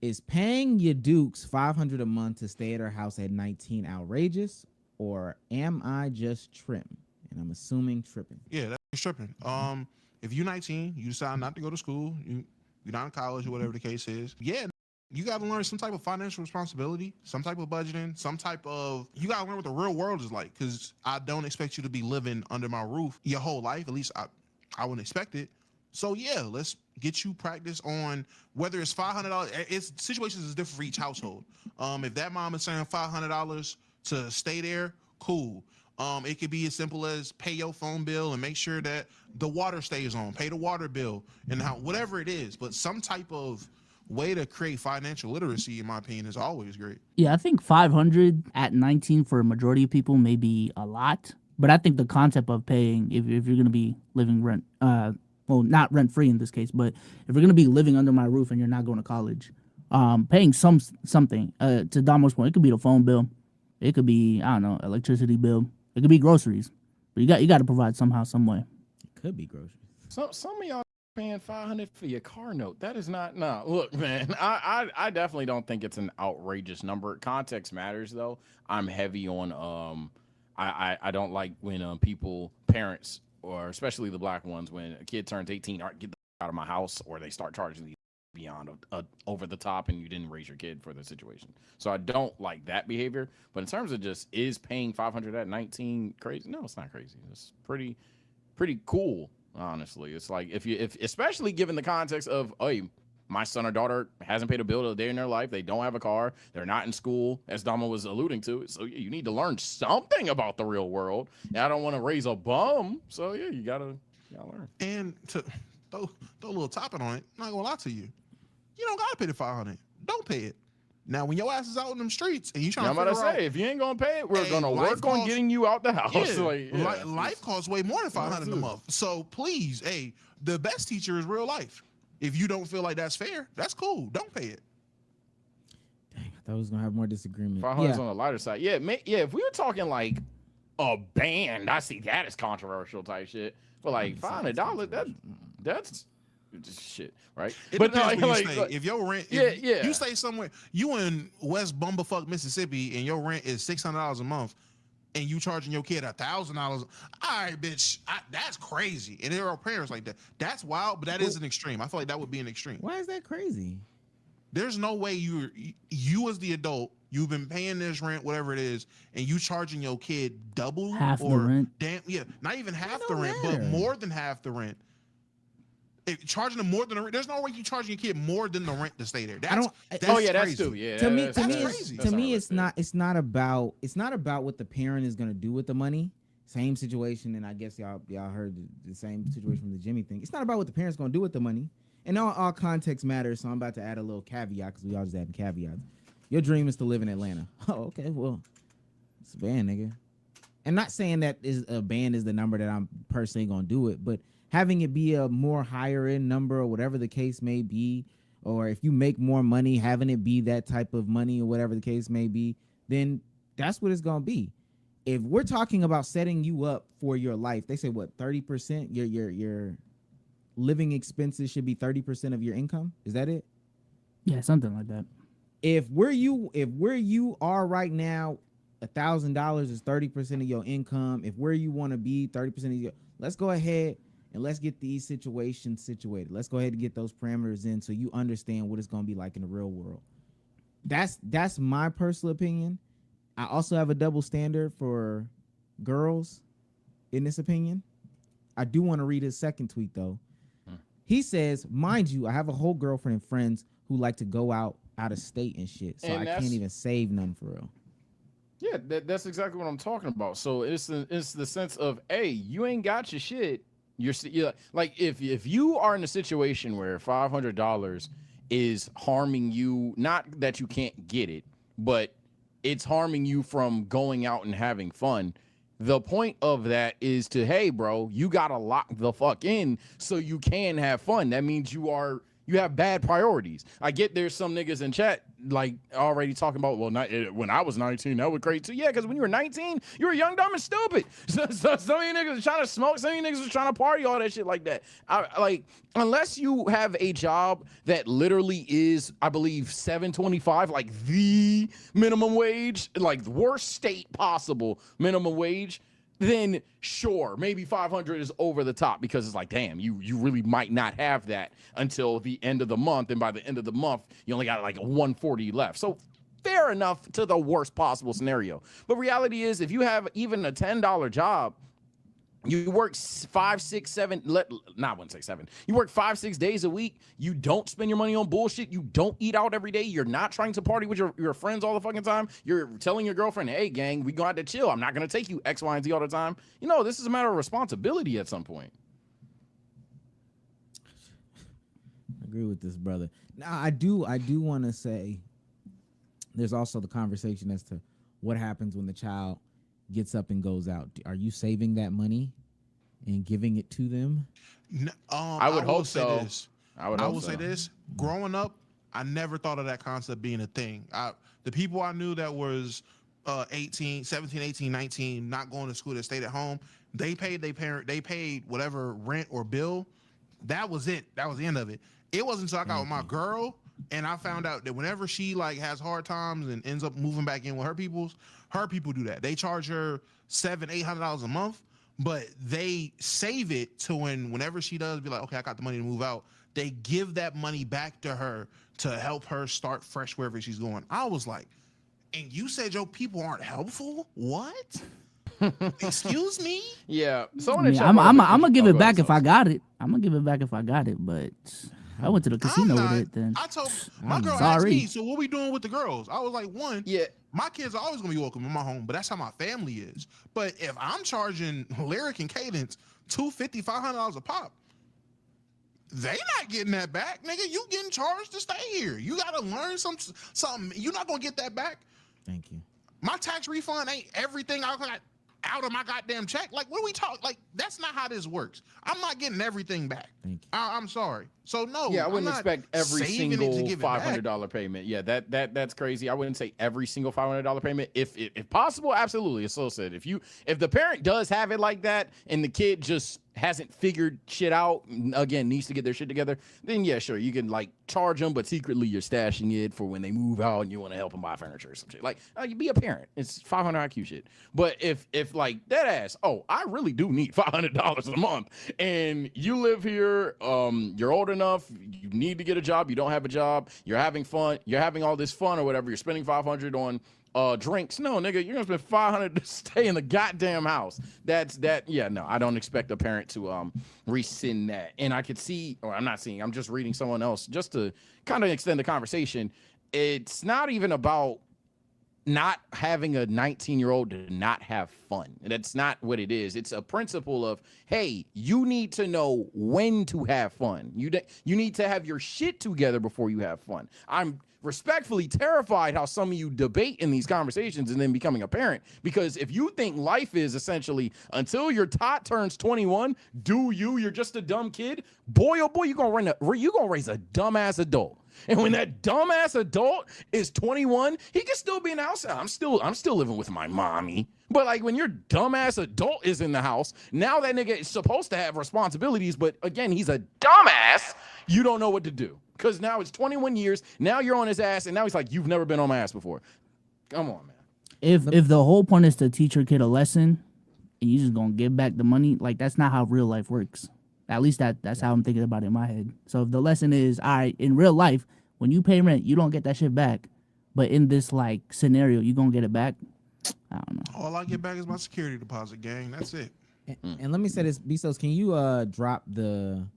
Is paying your dukes $500 a month to stay at her house at 19 outrageous, or am I just tripping? And I'm assuming tripping. Yeah, that's tripping. If you're 19, you decide not to go to school, you're not in college or whatever the case is. Yeah, you got to learn some type of financial responsibility, some type of budgeting, some type of, you got to learn what the real world is like. Because I don't expect you to be living under my roof your whole life. At least I wouldn't expect it. So yeah, let's get you practice on whether it's $500. It's situations is different for each household. If that mom is saying $500 to stay there, cool. It could be as simple as pay your phone bill and make sure that the water stays on, pay the water bill, and how whatever it is. But some type of way to create financial literacy, in my opinion, is always great. Yeah, I think 500 at 19 for a majority of people may be a lot, but I think the concept of paying, if you're going to be living rent, well, not rent free in this case, but if you're going to be living under my roof and you're not going to college, paying something, to Damo's point, it could be the phone bill, it could be, I don't know, electricity bill, it could be groceries, but you got to provide somehow, some way. It could be groceries. Some of y'all paying $500 for your car note. That is not, no. Look, man, I definitely don't think it's an outrageous number. Context matters, though. I'm heavy on I don't like when parents, or especially the black ones, when a kid turns 18, get the out of my house, or they start charging these beyond over the top, and you didn't raise your kid for the situation. So I don't like that behavior. But in terms of just, is paying $500 at 19 crazy? No, it's not crazy. It's pretty cool, honestly. It's like if especially given the context of, hey, my son or daughter hasn't paid a bill a day in their life, they don't have a car, they're not in school, as Dama was alluding to. So you need to learn something about the real world. And I don't want to raise a bum, so yeah, you gotta learn. And to throw a little topping on it, I'm not gonna lie to you, you don't gotta pay the $500. Don't pay it. Now, when your ass is out in them streets and you trying to figure out, if you ain't gonna pay it, we're gonna work on getting you out the house. Yeah, life costs way more than $500 a month. So please, hey, the best teacher is real life. If you don't feel like that's fair, that's cool. Don't pay it. Dang, I thought we was gonna have more disagreement. 500's on the lighter side. Yeah, if we were talking like a band, I see that as controversial type shit. But like $500, that's shit, right? It depends where you stay. If your rent, you stay somewhere, you in West Bumblefuck, Mississippi, and your rent is $600 a month, and you charging your kid $1,000, all right, bitch, that's crazy. And there are parents like that. That's wild, but that is an extreme. I feel like that would be an extreme. Why is that crazy? There's no way you as the adult, you've been paying this rent, whatever it is, and you charging your kid double half or the rent. Damn, yeah, not even half the rent, but more than half the rent. Charging them more than the rent, there's no way you charging your kid more than the rent to stay there. That's that's too. Yeah, to me, it's not about what the parent is gonna do with the money. Same situation, and I guess y'all heard the same situation from the Jimmy thing. It's not about what the parent's gonna do with the money, and all context matters. So I'm about to add a little caveat because we all just adding caveats. Your dream is to live in Atlanta. Oh, okay, well, it's a band, nigga. And not saying that a band is the number that I'm personally gonna do it, but having it be a more higher end number or whatever the case may be, or if you make more money, having it be that type of money or whatever the case may be, then that's what it's going to be. If we're talking about setting you up for your life, they say what, 30%, your living expenses should be 30% of your income. Is that it? Yeah, something like that. If where you are right now, $1,000 is 30% of your income. If where you want to be 30% of your, let's go ahead and let's get these situations situated. Let's go ahead and get those parameters in so you understand what it's going to be like in the real world. That's my personal opinion. I also have a double standard for girls in this opinion. I do want to read his second tweet, though. He says, mind you, I have a whole girlfriend and friends who like to go out of state and shit, so I can't even save none for real. Yeah, that's exactly what I'm talking about. So it's the sense of, hey, you ain't got your shit. You're like if you are in a situation where $500 is harming you, not that you can't get it, but it's harming you from going out and having fun. The point of that is to, hey, bro, you gotta lock the fuck in so you can have fun. That means you You have bad priorities. I get there's some niggas in chat like already talking about, well, not when I was 19, that was great too. Yeah, because when you were 19, you were young, dumb, and stupid. So some of you niggas was trying to smoke, some of you niggas was trying to party, all that shit like that. Like, unless you have a job that literally is, I believe, $7.25, like the minimum wage, like the worst state possible minimum wage, then sure, maybe 500 is over the top because it's like, damn, you really might not have that until the end of the month, and by the end of the month, you only got like a 140 left. So fair enough to the worst possible scenario. But reality is, if you have even a $10 job, you work 5, 6, 7, not 1, 6, 7. You work 5, 6 days a week. You don't spend your money on bullshit. You don't eat out every day. You're not trying to party with your friends all the fucking time. You're telling your girlfriend, hey, gang, we going to chill. I'm not going to take you X, Y, and Z all the time. You know, this is a matter of responsibility at some point. I agree with this, brother. Now, I do want to say there's also the conversation as to what happens when the child gets up and goes out. Are you saving that money and giving it to them? I would hope so. I will say this. Growing up, I never thought of that concept being a thing. The people I knew that was 17, 18, 19, not going to school, that stayed at home, they paid their parent, they paid whatever rent or bill. That was it. That was the end of it. It wasn't until I got with my girl and I found out that whenever she like has hard times and ends up moving back in with her people do that. They charge her $700-800 a month, but they save it to whenever she does be like, okay, I got the money to move out, they give that money back to her to help her start fresh wherever she's going. I was like, and you said your people aren't helpful? What? Excuse me? Yeah. So I'm gonna give it back if I got it. I'm gonna give it back if I got it, but I went to the casino with it then. I told my girl asked me, so what we doing with the girls? I was like, my kids are always gonna be welcome in my home, but that's how my family is. But if I'm charging Lyric and Cadence $250, $500 a pop, they not getting that back, nigga. You getting charged to stay here. You gotta learn something. You're not gonna get that back. Thank you. My tax refund ain't everything I got out of my goddamn check. Like, what are we talking? Like, that's not how this works. I'm not getting everything back. Thank you. I'm sorry. So no. Yeah, I wouldn't expect every single $500 back. payment. Yeah, that's crazy. I wouldn't say every single $500 payment. If possible, absolutely. As so said, if the parent does have it like that and the kid just hasn't figured shit out, again, needs to get their shit together, then yeah, sure, you can like charge them, but secretly you're stashing it for when they move out and you want to help them buy furniture or some shit. Like, you be a parent. It's 500 IQ shit. But if like that ass, oh, I really do need $500 a month, and you live here, you're old enough, you need to get a job, you don't have a job, you're having fun, you're having all this fun or whatever, you're spending 500 on drinks. No, nigga, you're gonna spend 500 to stay in the goddamn house. Yeah, no, I don't expect a parent to rescind that. And I could see, or I'm not seeing, I'm just reading someone else just to kind of extend the conversation. It's not even about not having a 19-year-old to not have fun. That's not what it is. It's a principle of, hey, you need to know when to have fun. You need to have your shit together before you have fun. I'm respectfully terrified how some of you debate in these conversations and then becoming a parent, because if you think life is essentially until your tot turns 21, you're just a dumb kid, boy oh boy, you're gonna raise a dumbass adult. And when that dumbass adult is 21, he can still be in the house. I'm still living with my mommy. But like when your dumbass adult is in the house, now that nigga is supposed to have responsibilities, but again, he's a dumbass. You don't know what to do. Because now it's 21 years. Now you're on his ass, and now he's like, you've never been on my ass before. Come on, man. If the whole point is to teach your kid a lesson, and you just gonna give back the money, like that's not how real life works. At least that's how I'm thinking about it in my head. So if the lesson is, all right, in real life, when you pay rent, you don't get that shit back. But in this like scenario, you gonna get it back. I don't know. All I get back is my security deposit, gang. That's it. And let me say this, Bezos, can you drop the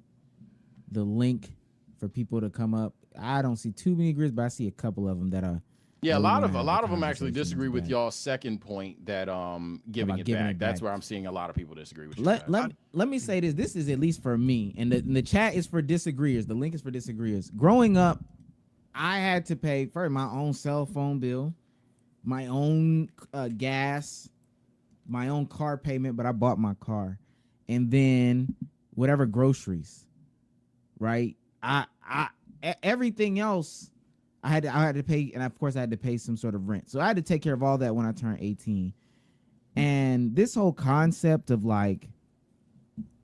link for people to come up? I don't see too many grids, but I see a couple of them that are. Yeah, a lot of them actually disagree with y'all's second point that giving it back. That's where I'm seeing a lot of people disagree with you. Let me say this. This is at least for me, and the chat is for disagreeers. The link is for disagreeers. Growing up, I had to pay for my own cell phone bill, my own gas, my own car payment, but I bought my car, and then whatever groceries, right? everything else, I had to pay, and of course I had to pay some sort of rent. So I had to take care of all that when I turned 18. And this whole concept of like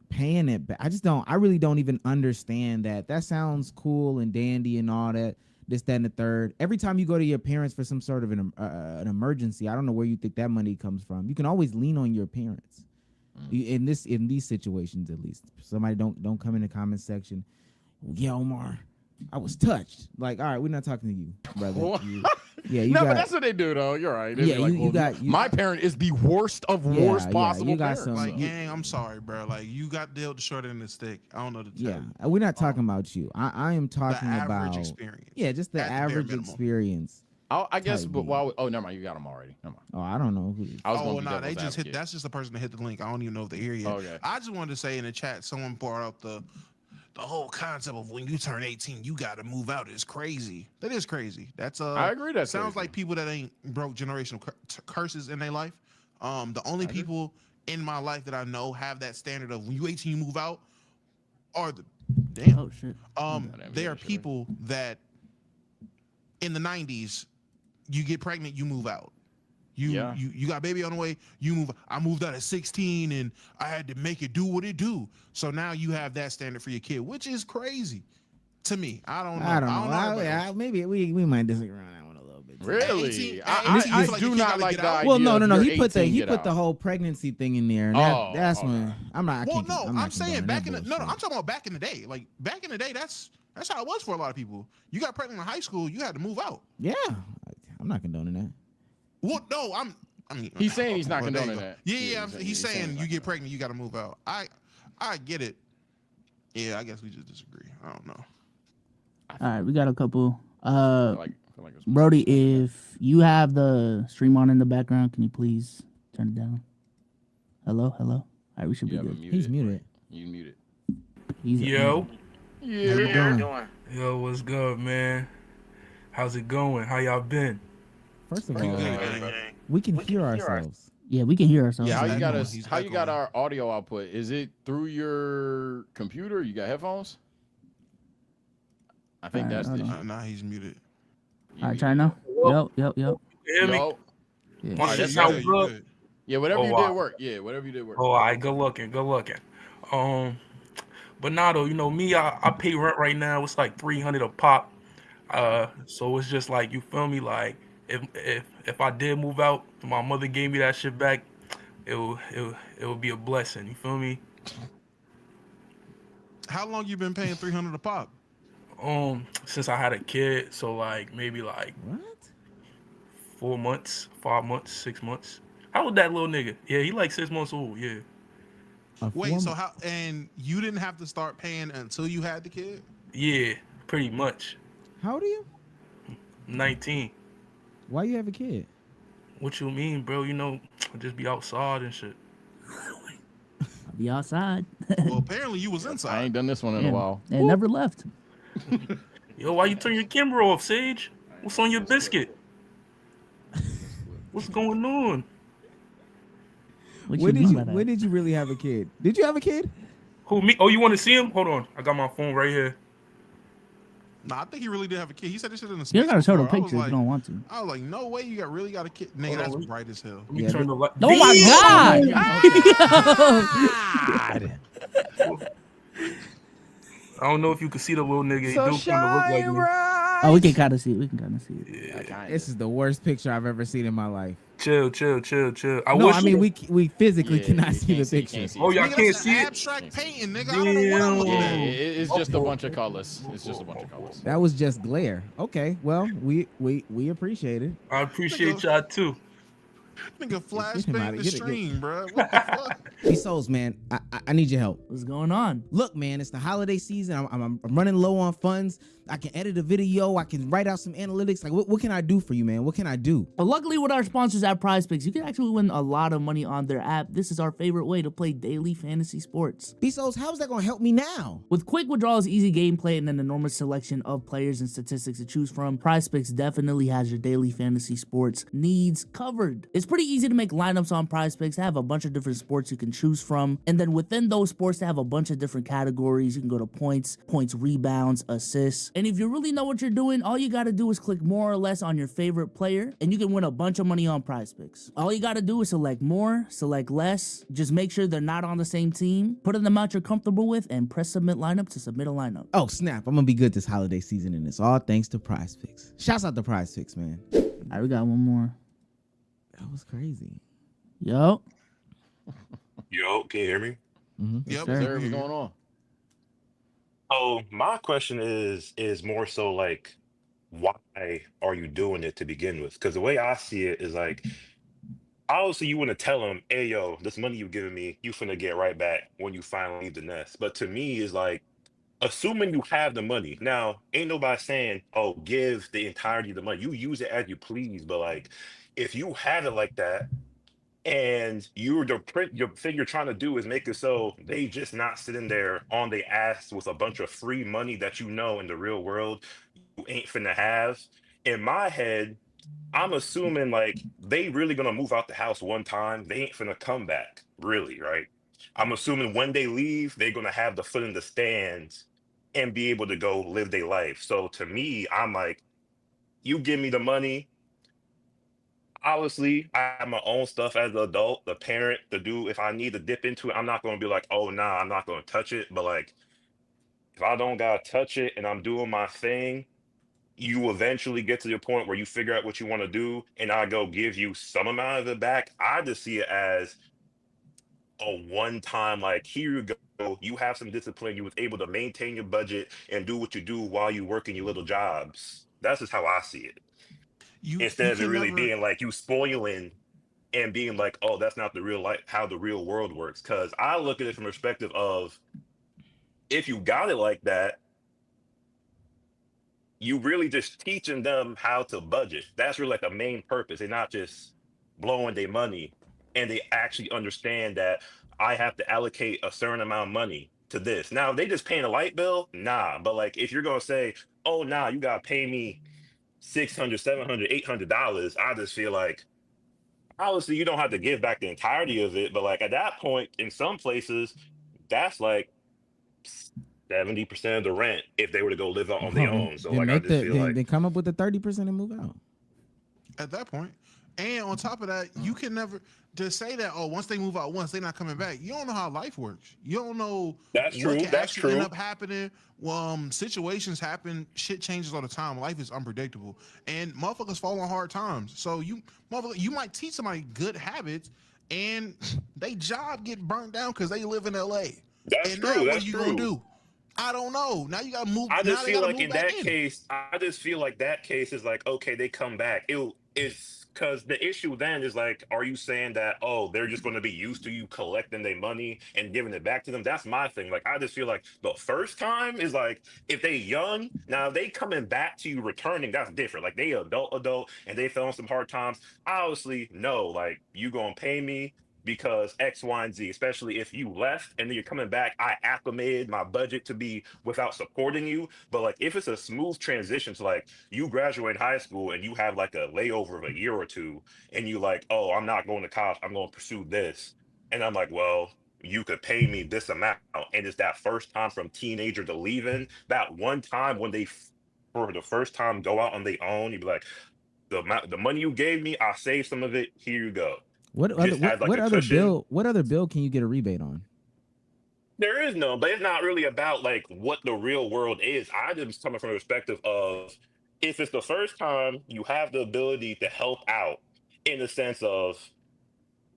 paying it back, I really don't even understand that. That sounds cool and dandy and all that, this, that, and the third. Every time you go to your parents for some sort of an emergency, I don't know where you think that money comes from. You can always lean on your parents. In these situations, at least. Somebody don't come in the comment section. Yeah, Omar, I was touched. Like, all right, we're not talking to you, brother. But that's what they do, though. You're right. They'd be like, my parent is the worst of worst possible parents. Like, gang, I'm sorry, bro. Like, you got dealt the short end of the stick. I don't know the Yeah, we're not talking about you. I am talking about experience. Yeah, just the average experience. I guess, but never mind. You got them already. Never mind. Oh, I don't know. They just hit. That's just the person that hit the link. I don't even know if they're here yet. Okay. I just wanted to say in the chat, someone brought up the whole concept of when you turn 18, you got to move out. Is crazy. That is crazy. That's I agree. That sounds like people that ain't broke generational curses in their life. The only people in my life that I know have that standard of when you 18, you move out are the damn. Oh shit. They are people that in the 90s. You get pregnant, you move out. You got a baby on the way, you move. I moved out at 16 and I had to make it do what it do. So now you have that standard for your kid, which is crazy to me. I don't know. Maybe we might disagree on that one a little bit. Really? I do not like that. Well, no. He put the whole pregnancy thing in there, and that's when I'm not. I'm saying back in I'm talking about back in the day. Like back in the day, that's how it was for a lot of people. You got pregnant in high school, you had to move out. Yeah. I'm not condoning that. Well, no, he's saying he's not condoning that. Yeah, he's saying you get pregnant, you got to move out. I get it. Yeah, I guess we just disagree. I don't know. All right, we got a couple. Brody, if you have the stream on in the background, can you please turn it down? Hello. All right, we should be good. He's muted. You muted. Yo. Yeah. How you doing? Yo, what's good, man? How's it going? How y'all been? First of all, we can hear ourselves. Yeah, we can hear ourselves. Yeah, how you got our audio output? Is it through your computer? You got headphones? I think that's the issue. Nah, he's muted. All right, try now. Yep. Hear me? Yeah. My shit sound good. Yeah, whatever you did work. Yeah, whatever you did work. Oh, all right, good looking. But nah, though, you know me, I pay rent right now. It's like $300 a pop. So it's just like, you feel me? Like if I did move out, my mother gave me that shit back, it would be a blessing. You feel me? How long you been paying $300 a pop? Since I had a kid, so like maybe like what? 4 months, 5 months, 6 months. How old that little nigga? Yeah, he like 6 months old. Yeah. Wait, so how? And you didn't have to start paying until you had the kid? Yeah, pretty much. How old are you? 19. Why you have a kid? What you mean, bro? You know, I just be outside and shit. I'll be outside. Well, apparently you was inside. I ain't done this one in a while. And never left. Yo, why you turn your camera off, Sage? What's on your biscuit? What's going on? When did you really have a kid? Did you have a kid? Who, me? Oh, you want to see him? Hold on. I got my phone right here. Nah, I think he really did have a kid. He said this shit in the You gotta show the picture if you don't want to. I was like, no way you really got a kid. Nigga, that's bright as hell. Let me turn the light. Oh my God! I don't know if you can see the little nigga. He do kind of look like me. Oh, we can kind of see it. Yeah. This is the worst picture I've ever seen in my life. Chill. We physically cannot see the picture. Oh, y'all can't see it? Abstract painting, nigga. I don't know what I'm looking at. It's just a bunch of colors. That was just glare. Okay, well, we appreciate it. I appreciate y'all too. Nigga, flashbang the stream, bro. What the fuck? B-Souls, man, I need your help. What's going on? Look, man, it's the holiday season. I'm running low on funds. I can edit a video. I can write out some analytics. Like, what can I do for you, man? What can I do? But luckily, with our sponsors at PrizePicks, you can actually win a lot of money on their app. This is our favorite way to play daily fantasy sports. B-Souls, how's that going to help me now? With quick withdrawals, easy gameplay, and an enormous selection of players and statistics to choose from, PrizePicks definitely has your daily fantasy sports needs covered. It's pretty easy to make lineups on PrizePicks. They have a bunch of different sports you can choose from. And then within those sports, they have a bunch of different categories. You can go to points, rebounds, assists. And if you really know what you're doing, all you got to do is click more or less on your favorite player, and you can win a bunch of money on PrizePicks. All you got to do is select more, select less. Just make sure they're not on the same team. Put in the amount you're comfortable with, and press submit lineup to submit a lineup. Oh, snap. I'm going to be good this holiday season, and it's all thanks to PrizePicks. Shouts out to PrizePicks, man. All right, we got one more. That was crazy. Yo. Yo, can you hear me? Mm-hmm. Yep, sir. sir. What's going on? Oh, my question is more so like, why are you doing it to begin with? Because the way I see it is like, obviously you want to tell them, hey, yo, this money you giving me, you finna get right back when you finally leave the nest. But to me, is like, assuming you have the money. Now, ain't nobody saying, oh, give the entirety of the money. You use it as you please. But like, if you have it like that, and your thing you're trying to do is make it so they just not sitting there on their ass with a bunch of free money that you know in the real world you ain't finna have. In my head, I'm assuming like they really gonna move out the house one time. They ain't finna come back, really, right? I'm assuming when they leave, they're gonna have the foot in the stands and be able to go live their life. So to me, I'm like, you give me the money. Obviously, I have my own stuff as an adult, the parent, to do. If I need to dip into it, I'm not going to be like, oh, nah, I'm not going to touch it. But like, if I don't got to touch it and I'm doing my thing, you eventually get to the point where you figure out what you want to do, and I go give you some amount of it back. I just see it as a one time, like, here you go. You have some discipline. You was able to maintain your budget and do what you do while you work in your little jobs. That's just how I see it. You Instead of it can really never. being like you spoiling and being like, oh, that's not the real life, how the real world works. Because I look at it from the perspective of, if you got it like that, you really just teaching them how to budget. That's really like the main purpose. They're not just blowing their money, and they actually understand that I have to allocate a certain amount of money to this. Now, if they just paying a light bill, nah. But like, if you're gonna say, oh, nah, you gotta pay me 600, 700, $800, I just feel like, obviously you don't have to give back the entirety of it, but like at that point, in some places, that's like 70% of the rent if they were to go live out on their own. So Then like I make just the feel like then come up with the 30% and move out. At that point. And on top of that, you can never to say that, oh, once they move out once, they're not coming back. You don't know how life works. You don't know that's what true. can That's actually end true. up happening. Situations happen, shit changes all the time. Life is unpredictable. And motherfuckers fall on hard times. So you might teach somebody good habits and they job get burnt down because they live in LA. That's And now true. what are That's you gonna true. do? I don't know. Now you gotta move. I Now just they feel gotta like move in back that in. case, I just feel like that case is like, okay, they come back. It's because the issue then is like, are you saying that, oh, they're just going to be used to you collecting their money and giving it back to them? That's my thing. Like, I just feel like the first time is like, if they young, now if they coming back to you returning, that's different. Like they adult, and they fell on some hard times. Obviously, no, like you gonna pay me because X, Y, and Z, especially if you left and then you're coming back, I acclimated my budget to be without supporting you. But like if it's a smooth transition to like you graduate high school and you have like a layover of a year or two, and you like, oh, I'm not going to college, I'm going to pursue this. And I'm like, well, you could pay me this amount. And it's that first time from teenager to leaving, that one time when they, for the first time, go out on their own, you'd be like, the money you gave me, I'll save some of it. Here you go. What other Just as like a cushion. what other bill can you get a rebate on? There is no, but it's not really about like what the real world is. I just coming from the perspective of, if it's the first time, you have the ability to help out in the sense of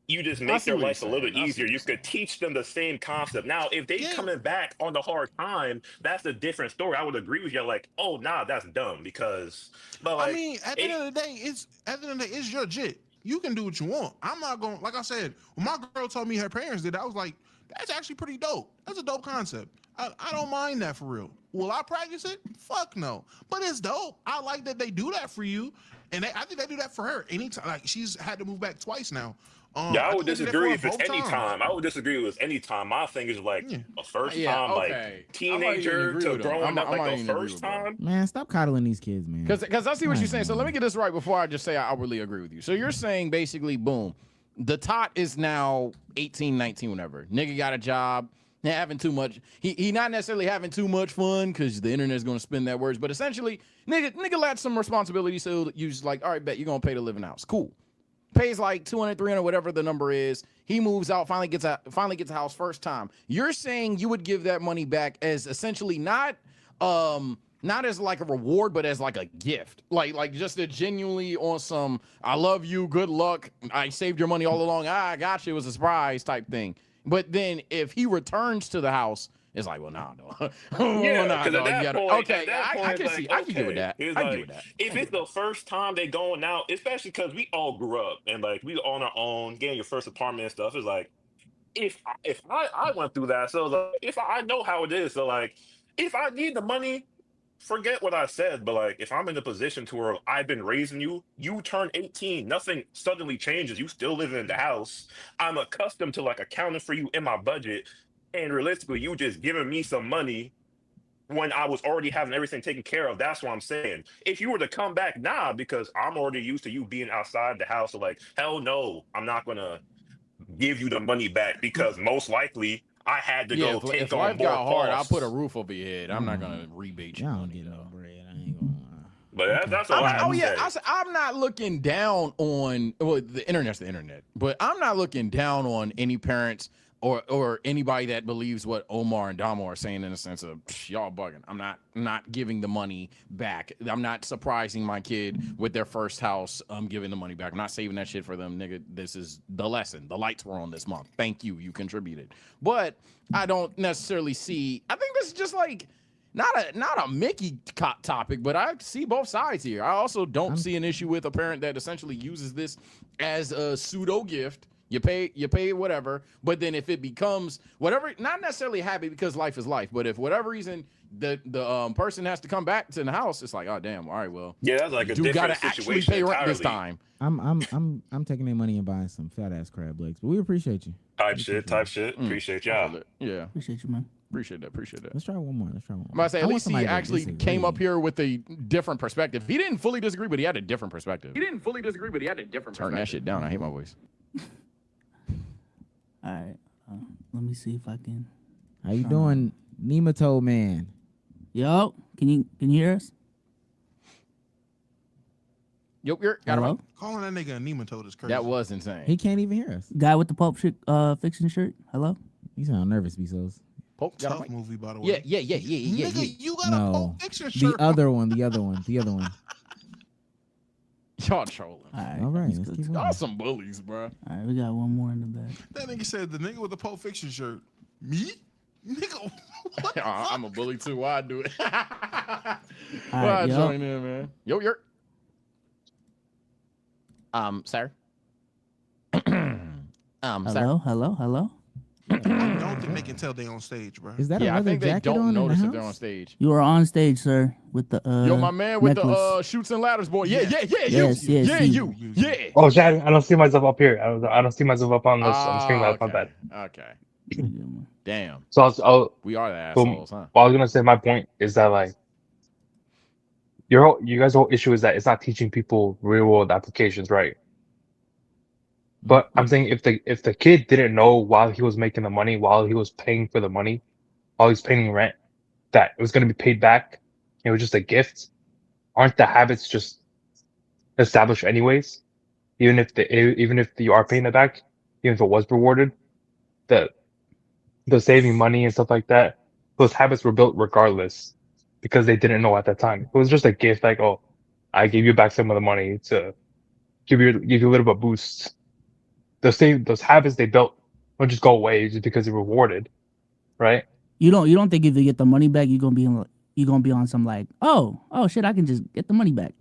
you just I make see their what you're life a little saying. bit I see easier. what you're You saying. could teach them the same concept. Now, if they Yeah. coming back on the hard time, that's a different story. I would agree with you. Like, oh, nah, that's dumb because, but I like, mean, at the end of the day, it's your jit. You can do what you want. I'm not going. Like I said, when my girl told me her parents did, I was like, That's actually pretty dope. That's a dope concept. I don't mind that for real. Will I practice it? Fuck no. But it's dope. I like that they do that for you, and I think they do that for her anytime. Like she's had to move back twice now. Yeah, I I would think they did that for disagree her if it's both any times. time. I would disagree with any time. My thing is like Yeah. a first Yeah, time, like okay. I might even teenager agree to with him. growing up, I like might the even agree first with him. time. Man, stop coddling these kids, man. Because I see what Come you're on, saying. So let me man. get this right before I just say I really agree with you. So you're saying basically, boom, the tot is now 18, 19, whatever. Nigga got a job. Having too much. He not necessarily having too much fun because the internet's gonna spin that words. But essentially, nigga lacks some responsibility. So you just like, all right, bet you're gonna pay to live in the house. Cool. Pays like 200, 300, whatever the number is. He moves out, finally gets a house first time. You're saying you would give that money back as essentially not as like a reward, but as like a gift. Like just a genuinely on some, I love you, good luck, I saved your money all along, I got you, it was a surprise type thing. But then if he returns to the house, it's like, well, nah, no. Yeah, nah, because at dog, you that gotta, point, okay, I can like, see, I can get with okay, that. it's I can get with like that. if it's the first time they going out, especially because we all grew up and like we on our own, getting your first apartment and stuff. It's like if I went through that, so like, if I know how it is, so like if I need the money, forget what I said. But like if I'm in the position to where I've been raising you, you turn 18, nothing suddenly changes. You still live in the house. I'm accustomed to like accounting for you in my budget. And realistically, you just giving me some money when I was already having everything taken care of. That's what I'm saying. If you were to come back now, because I'm already used to you being outside the house, so like, hell no, I'm not gonna give you the money back because most likely I had to Yeah, go if take on life more got hard, I'll put a costs. roof over your head. I'm not gonna rebate you Y'all don't money, get no though. bread. I ain't gonna lie. But Okay. that's all I have to say. I'm not looking down on, well, the internet's the internet, but I'm not looking down on any parents or anybody that believes what Omar and Damo are saying in the sense of y'all bugging. I'm not giving the money back. I'm not surprising my kid with their first house. I'm giving the money back. I'm not saving that shit for them, nigga. This is the lesson. The lights were on this month. Thank you. You contributed. But I don't necessarily see. I think this is just like not a Mickey topic, but I see both sides here. I also don't see an issue with a parent that essentially uses this as a pseudo gift. You pay whatever, but then if it becomes whatever, not necessarily happy because life is life, but if whatever reason the person has to come back to the house, it's like, oh damn, all right, well, Yeah, that's like a you gotta different actually situation pay rent this entirely. time. I'm taking their money and buying some fat ass crab legs, but we appreciate you. Type shit. Appreciate I y'all. feel it. Yeah, Appreciate you, man. appreciate that. Let's try one more. I'm about to say, I at want least he somebody to actually disagree. came up here with a different perspective. He didn't fully disagree, but he had a different perspective. He didn't fully disagree, but he had a different Turn that shit down. I hate my voice. All right. Let me see if I can. How you doing, Nematode man? Yo, can you hear us? Yup, got it. Hello? Calling that nigga a nematode is crazy. That was insane. He can't even hear us. Guy with the Pulp Fiction shirt. Hello? You sound nervous, Bezos. Pope, got Tough it. movie, by the way. Yeah. Nigga, you got a No, Pulp Fiction the shirt. other one. The other one. Y'all trolling. All right. All right, let's let's go keep to- going. Y'all some bullies, bro. All right, we got one more in the back. That nigga said the nigga with the Pulp Fiction shirt. Me? Nigga, what the fuck? I'm a bully too. Why I do it? All Why right, I yo. join in, man? Yo, sir. Sir. Hello. I don't think they can tell they on stage, bro. Is that Yeah, a I leather think they jacket don't on notice in if the they're on house? stage. You are on stage, sir, with the Yo, my man with necklace. the shoots and ladders, boy. Yeah, Yeah. Yes, you. Yeah. Oh, shit, I don't see myself up here. I don't see myself up on this on the screen. That's my bad. Okay. Pretty good one. Damn. So We are the so assholes, huh? what I was gonna say, my point is that like you guys' whole issue is that it's not teaching people real world applications, right? But I'm saying if the kid didn't know while he was making the money, while he was paying for the money, while he's paying rent, that it was gonna be paid back, it was just a gift. Aren't the habits just established anyways? Even if you are paying it back, even if it was rewarded, the saving money and stuff like that, those habits were built regardless because they didn't know at that time. It was just a gift, like, oh, I gave you back some of the money to give you a little bit of boost. Those habits they built don't just go away just because they're rewarded, right? You don't think if you get the money back, you're gonna be on some like, oh shit, I can just get the money back.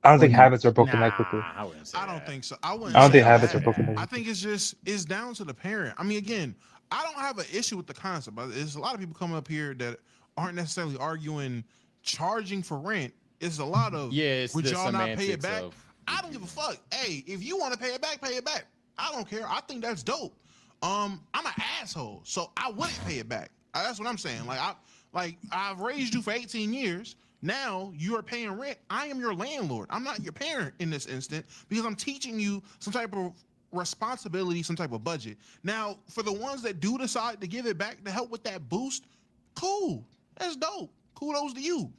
I don't think habits are broken that quickly. I wouldn't say I don't that. think so. I wouldn't I don't say think habits that. are broken that I quickly. think it's down to the parent. I mean, again, I don't have an issue with the concept. But there's a lot of people coming up here that aren't necessarily arguing charging for rent. It's a lot of it's would the y'all not pay it semantics back? of. I don't give a fuck. Hey, if you want to pay it back, pay it back. I don't care. I think that's dope. I'm an asshole, so I wouldn't pay it back. That's what I'm saying. I've raised you for 18 years. Now you are paying rent. I am your landlord. I'm not your parent in this instant because I'm teaching you some type of responsibility, some type of budget. Now, for the ones that do decide to give it back to help with that boost, cool. That's dope. Kudos to you.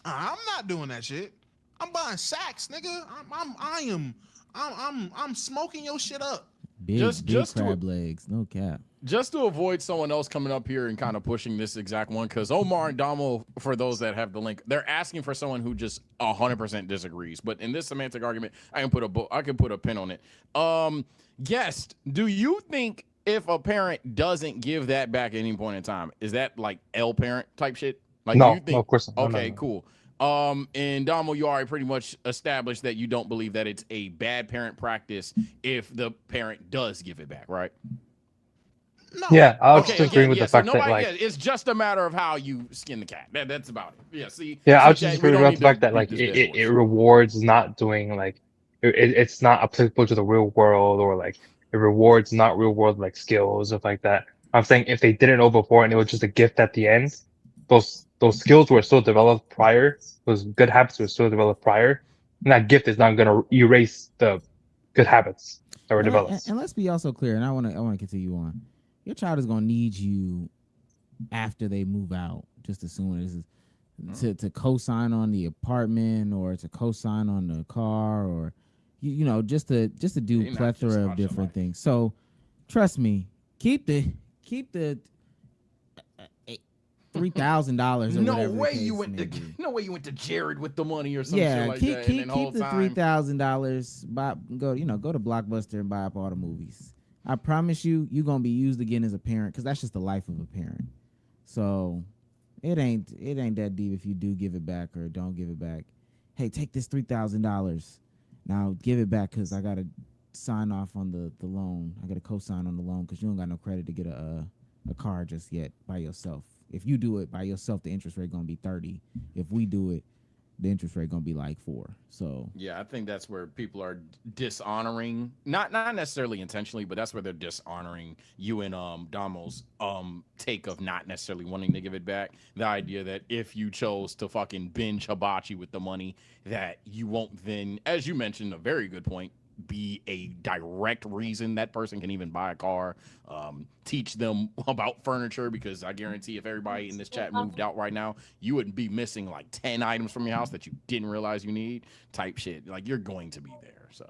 I'm not doing that shit. I'm buying sacks, nigga. I'm smoking your shit up. Big Just crab legs, no cap. Just to avoid someone else coming up here and kind of pushing this exact one, because Omar and Damo, for those that have the link, they're asking for someone who just 100% disagrees. But in this semantic argument, I can put a pin on it. Guest, do you think if a parent doesn't give that back at any point in time, is that like L parent type shit? Like, No, do you think, no, of course not. Okay, No. cool. And Damo, you already pretty much established that you don't believe that it's a bad parent practice if the parent does give it back, right? No. Yeah, I was Okay, just agreeing with yeah, the so fact that nobody, like, it's just a matter of how you skin the cat. That's about it. Yeah, see. yeah, I was see, just chat, we agreeing don't with need the to fact that beat like this dead it horse. rewards not doing like it's not applicable to the real world, or like it rewards not real world like skills, stuff like that. I'm saying if they didn't know before and it was just a gift at the end, those skills were still developed prior, those good habits were still developed prior, and that gift is not gonna erase the good habits that were developed. And let's be also clear, and I want to continue on. Your child is gonna need you after they move out, just as soon as to co-sign on the apartment or to co-sign on the car, or you know, just to do You're not just plethora of about your different life. things. So trust me, keep the $3,000 or No whatever. way the you case went may to be. no way you went to Jared with the money or some Yeah, shit like keep that. And then whole keep the time, $3,000. Go to Blockbuster and buy up all the movies. I promise you're gonna be used again as a parent, because that's just the life of a parent. So it ain't that deep if you do give it back or don't give it back. Hey, take this $3,000. Now give it back because I gotta sign off on the loan. I gotta co-sign on the loan because you don't got no credit to get a car just yet by yourself. If you do it by yourself, the interest rate gonna be 30. If we do it, the interest rate gonna be like 4. So yeah, I think that's where people are dishonoring, not necessarily intentionally, but that's where they're dishonoring you and Damo's take of not necessarily wanting to give it back. The idea that if you chose to fucking binge hibachi with the money, that you won't then, as you mentioned, a very good point, be a direct reason that person can even buy a car, teach them about furniture, because I guarantee if everybody in this chat moved out right now, you wouldn't be missing like 10 items from your house that you didn't realize you need type shit. Like, you're going to be there. So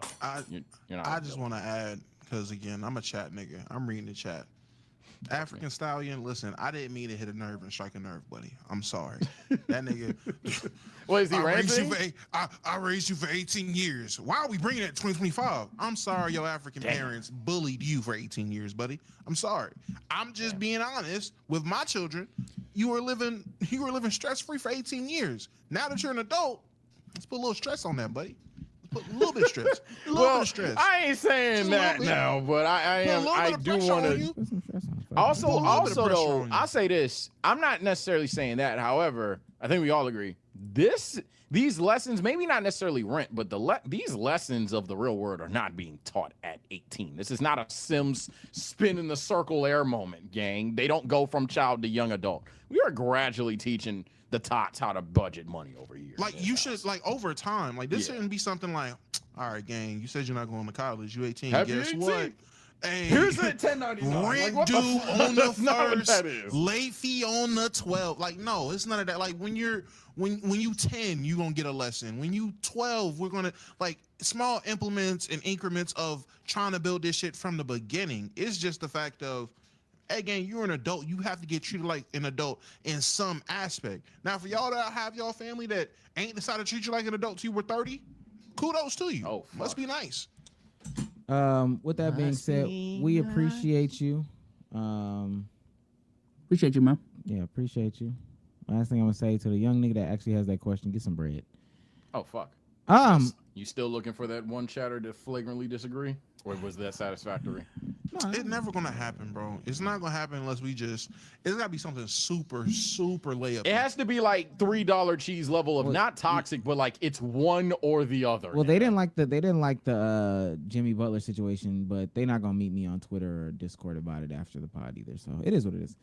you're not. I just want to add, because again, I'm a chat nigga. I'm reading the chat. African Stallion, listen, I didn't mean to hit a nerve and strike a nerve, buddy. I'm sorry. That nigga. What is he ranting? I raised you for 18 years. Why are we bringing it to 2025? I'm sorry your African parents bullied you for 18 years, buddy. I'm sorry. I'm just being honest with my children. You were living stress-free for 18 years. Now that you're an adult, let's put a little stress on that, buddy. Put a little bit of stress. A little bit of stress. I ain't saying Just a that little bit. now, but I do want to. put some stress on it. Also, Put a little bit of pressure though, on you. I'll say this. I'm not necessarily saying that. However, I think we all agree. These lessons, maybe not necessarily rent, but these lessons of the real world are not being taught at 18. This is not a Sims spin in the circle air moment, gang. They don't go from child to young adult. We are gradually teaching the tots how to budget money over years. Like, you should, like, over time, like, this Yeah. shouldn't be something like, all right, gang, you said you're not going to college. You 18. Happy Guess 18. what? Hey, Here's a 1099. rent Like, due on the That's not what that first, is. late fee on the 12. Like, no, it's none of that. Like, when you 10, you're gonna get a lesson. When you 12, we're gonna, like, small implements and increments of trying to build this shit from the beginning. It's just the fact of, again, you're an adult. You have to get treated like an adult in some aspect. Now, for y'all that have y'all family that ain't decided to treat you like an adult till you were 30, kudos to you. Oh, must fuck. be nice. With that being said, we appreciate you. Appreciate you, man. Yeah, appreciate you. Last thing I'm gonna say to the young nigga that actually has that question: get some bread. Oh, fuck. Um, You still looking for that one chatter to flagrantly disagree? Or was that satisfactory? No, It's never gonna happen, bro. It's not gonna happen unless we just. It's gotta be something super, super layup. It has to be like $3 cheese level of Well, not toxic, but like it's one or the other. Well, they nigga. didn't like the Jimmy Butler situation, but they're not gonna meet me on Twitter or Discord about it after the pod either. So it is what it is.